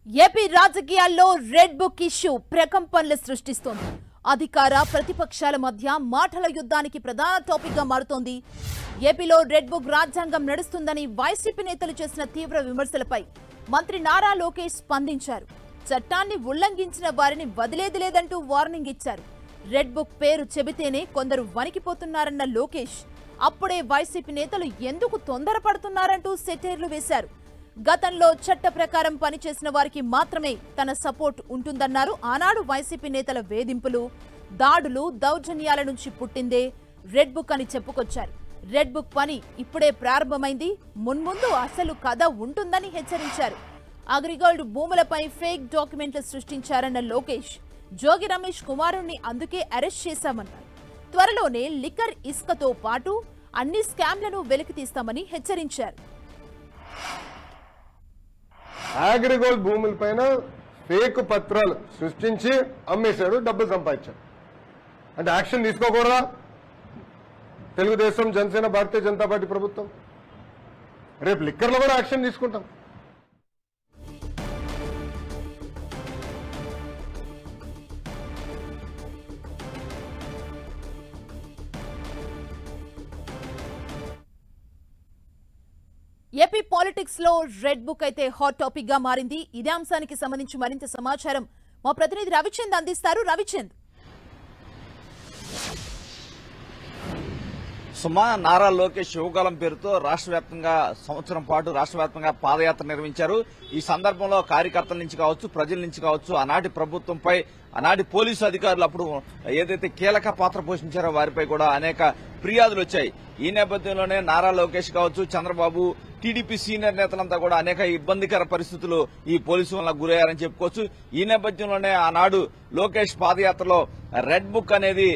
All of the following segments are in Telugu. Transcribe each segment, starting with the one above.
ఏపీ రాజకీయాల్లో రెడ్ బుక్ ఇష్యూ ప్రకంపనలు సృష్టిస్తోంది. అధికార ప్రతిపక్షాల మధ్య మాటల యుద్ధానికి ప్రధాన టాపిక్ గా మారుతోంది. ఏపీలో రెడ్ బుక్ రాజ్యాంగం నడుస్తుందని వైసీపీ నేతలు చేసిన తీవ్ర విమర్శలపై మంత్రి నారా లోకేష్ స్పందించారు. చట్టాన్ని ఉల్లంఘించిన వారిని వదిలేది లేదంటూ వార్నింగ్ ఇచ్చారు. రెడ్ బుక్ పేరు చెబితేనే కొందరు వణికిపోతున్నారన్న లోకేష్ అప్పుడే వైసీపీ నేతలు ఎందుకు తొందరపడుతున్నారంటూ సెటైర్లు వేశారు. గతంలో చట్ట ప్రకారం పనిచేసిన వారికి మాత్రమే తన సపోర్ట్ ఉంటుందన్నారు. ఆనాడు వైసీపీ నేతల వేధింపులు, దాడులు, దౌర్జన్యాల నుంచి పుట్టిందే రెడ్ బుక్ అని చెప్పుకొచ్చారు. రెడ్ బుక్ పని ఇప్పుడే ప్రారంభమైంది, మున్ముందు అసలు కథ ఉంటుందని హెచ్చరించారు. అగ్రిగోల్డ్ భూములపై ఫేక్ డాక్యుమెంట్లు సృష్టించారన్న లోకేష్ జోగి రమేష్ కుమారుణ్ణి అందుకే అరెస్ట్ చేశామన్నారు. త్వరలోనే లిక్కర్, ఇసుకతో పాటు అన్ని స్కామ్లను వెలికితీస్తామని హెచ్చరించారు. అగ్రిగోల్డ్ భూములపైన ఫేక్ పత్రాలు సృష్టించి అమ్మేశాడు, డబ్బులు సంపాదించాడు. అంటే యాక్షన్ తీసుకోకూడదా తెలుగుదేశం, జనసేన, భారతీయ జనతా పార్టీ ప్రభుత్వం? రేపు లిక్కర్లో కూడా యాక్షన్ తీసుకుంటాం. ఏపీ పాలిటిక్స్ లో రెడ్ బుక్ అయితే హాట్ టాపిక్ గా మారింది. ఇదే అంశానికి సంబంధించి మరింత సమాచారం మా ప్రతినిధి రవిచంద్ అందిస్తారు. రవిచంద్, సుమా, నారా లోకేష్ యువకాలం పేరుతో రాష్ట్ర వ్యాప్తంగా సంవత్సరం పాటు రాష్ట్ర వ్యాప్తంగా పాదయాత్ర నిర్వహించారు. ఈ సందర్భంలో కార్యకర్తల నుంచి కావచ్చు, ప్రజల నుంచి కావచ్చు, ఆనాటి ప్రభుత్వంపై, ఆనాటి పోలీసు అధికారులు అప్పుడు ఏదైతే కీలక పాత్ర పోషించారో వారిపై కూడా అనేక ఫిర్యాదులు వచ్చాయి. ఈ నేపథ్యంలోనే నారా లోకేష్ కావచ్చు, చంద్రబాబు, టీడీపీ సీనియర్ నేతలంతా కూడా అనేక ఇబ్బందికర పరిస్థితులు ఈ పోలీసు వల్ల గురయ్యారని చెప్పుకోవచ్చు. ఈ నేపథ్యంలోనే ఆనాడు లోకేష్ పాదయాత్రలో రెడ్ బుక్ అనేది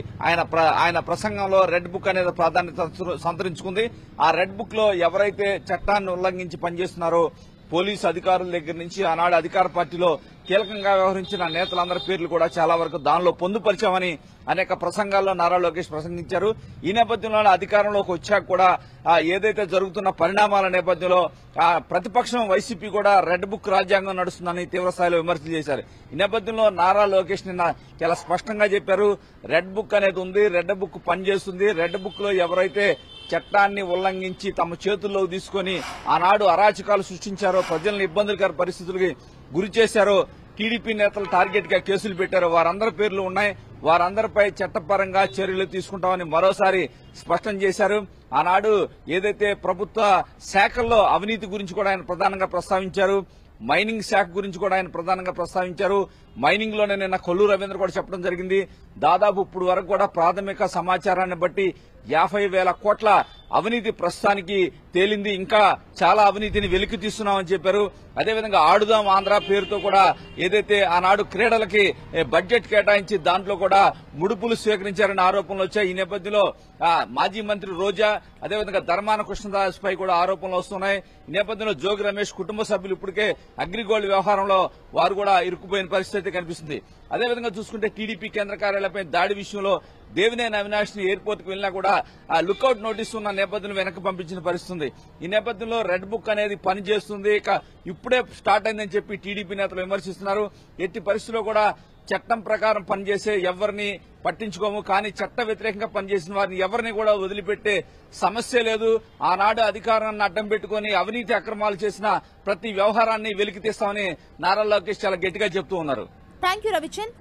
ఆయన ప్రసంగంలో రెడ్ బుక్ అనేది ప్రాధాన్యత సంతరించుకుంది. ఆ రెడ్ బుక్ లో ఎవరైతే చట్టాన్ని ఉల్లంఘించి పనిచేస్తున్నారో పోలీసు అధికారుల దగ్గర నుంచి ఆనాడు అధికార పార్టీలో కీలకంగా వ్యవహరించిన నేతలందరి పేర్లు కూడా చాలా వరకు దానిలో పొందుపరిచామని అనేక ప్రసంగాల్లో నారా లోకేష్ ప్రసంగించారు. ఈ నేపథ్యంలో అధికారంలోకి వచ్చాక కూడా ఏదైతే జరుగుతున్న పరిణామాల నేపథ్యంలో ప్రతిపక్షం వైసీపీ కూడా రెడ్ బుక్ రాజ్యాంగం నడుస్తుందని తీవ్రస్థాయిలో విమర్శలు చేశారు. ఈ నేపథ్యంలో నారా లోకేష్ నిన్న చాలా స్పష్టంగా చెప్పారు, రెడ్ బుక్ అనేది ఉంది, రెడ్ బుక్ పనిచేస్తుంది. రెడ్ బుక్ లో ఎవరైతే చట్టాన్ని ఉల్లంఘించి తమ చేతుల్లో తీసుకుని ఆనాడు అరాచకాలు సృష్టించారో, ప్రజలను ఇబ్బందులకర పరిస్థితులకి గురి చేశారో, టీడీపీ నేతలు టార్గెట్ గా కేసులు పెట్టారో వారందరి పేర్లు ఉన్నాయి. వారందరిపై చట్టపరంగా చర్యలు తీసుకుంటామని మరోసారి స్పష్టం చేశారు. ఆనాడు ఏదైతే ప్రభుత్వ శాఖల్లో అవినీతి గురించి కూడా ఆయన ప్రధానంగా ప్రస్తావించారు. మైనింగ్ శాఖ గురించి కూడా ఆయన ప్రధానంగా ప్రస్తావించారు. మైనింగ్ లోనే నిన్న కొల్లు రవీంద్ర కూడా చెప్పడం జరిగింది, దాదాపు ఇప్పుడు వరకు కూడా ప్రాథమిక సమాచారాన్ని బట్టి 50,000 కోట్ల అవినీతి ప్రస్తుతానికి తేలింది, ఇంకా చాలా అవినీతిని వెలికి తీస్తున్నామని చెప్పారు. అదేవిధంగా ఆడుదాం ఆంధ్ర పేరుతో కూడా ఏదైతే ఆనాడు క్రీడలకి బడ్జెట్ కేటాయించి దాంట్లో కూడా ముడుపులు స్వీకరించారని ఆరోపణలు వచ్చాయి. ఈ నేపథ్యంలో మాజీ మంత్రి రోజా, అదేవిధంగా ధర్మాన కృష్ణదాస్ పై కూడా ఆరోపణలు వస్తున్నాయి. ఈ నేపథ్యంలో జోగి రమేష్ కుటుంబ సభ్యులు ఇప్పటికే అగ్రిగోల్డ్ వ్యవహారంలో వారు కూడా ఇరుక్కుపోయిన పరిస్థితి కనిపిస్తుంది. అదేవిధంగా చూసుకుంటే టీడీపీ కేంద్ర కార్యాలయంపై దాడి విషయంలో దేవినేని అవినాష్ ని ఎయిర్పోర్ట్ కు వెళ్లినా కూడా లుకౌట్ నోటీసు ఉన్న నేపథ్యంలో వెనక్కి పంపించిన పరిస్థితుంది. ఈ నేపథ్యంలో రెడ్ బుక్ అనేది పనిచేస్తుంది, ఇక ఇప్పుడే స్టార్ట్ అయిందని చెప్పి టీడీపీ నేతలు విమర్శిస్తున్నారు. ఎట్టి పరిస్థితుల్లో కూడా చట్టం ప్రకారం పనిచేసే ఎవరిని పట్టించుకోము, కానీ చట్ట వ్యతిరేకంగా పనిచేసిన వారిని ఎవరిని కూడా వదిలిపెట్టే సమస్య లేదు. ఆనాడు అధికారాన్ని అడ్డం పెట్టుకుని అవినీతి అక్రమాలు చేసిన ప్రతి వ్యవహారాన్ని వెలికి తీస్తామని నారా లోకేష్ చాలా గట్టిగా చెప్తూ ఉన్నారు. Thank you Ravichand.